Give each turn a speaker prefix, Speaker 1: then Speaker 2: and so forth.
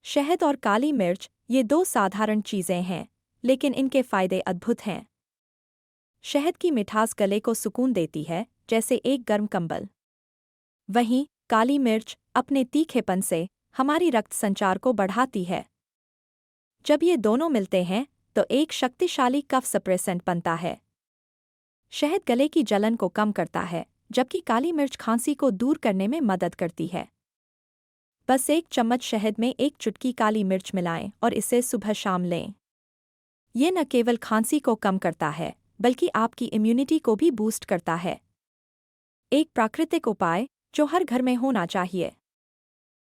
Speaker 1: शहद और काली मिर्च ये दो साधारण चीज़ें हैं, लेकिन इनके फायदे अद्भुत हैं। शहद की मिठास गले को सुकून देती है, जैसे एक गर्म कंबल। वहीं काली मिर्च अपने तीखेपन से हमारी रक्त संचार को बढ़ाती है। जब ये दोनों मिलते हैं तो एक शक्तिशाली कफ सप्रेसेंट बनता है। शहद गले की जलन को कम करता है, जबकि काली मिर्च खांसी को दूर करने में मदद करती है। बस एक चम्मच शहद में एक चुटकी काली मिर्च मिलाएं और इसे सुबह शाम लें। ये न केवल खांसी को कम करता है, बल्कि आपकी इम्यूनिटी को भी बूस्ट करता है। एक प्राकृतिक उपाय जो हर घर में होना चाहिए।